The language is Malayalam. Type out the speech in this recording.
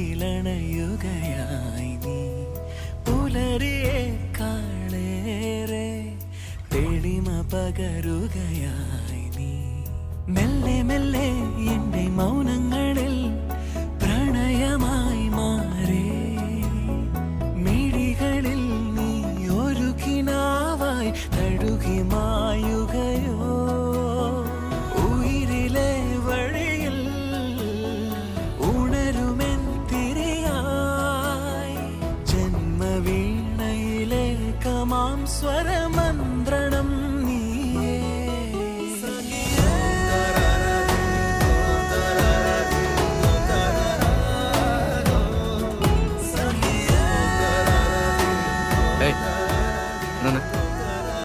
അരികിലണയുകയായി നീ പുലരിയേക്കാളേറെ തെളിമ പകരുകയായി നീ മെല്ലെ മെല്ലെ എന്റെ മൗനങ്ങളിൽ പ്രണയമായി മാറേ മിഴികളിൽ നീ ഒരു കിനാവായി തഴുകി മാ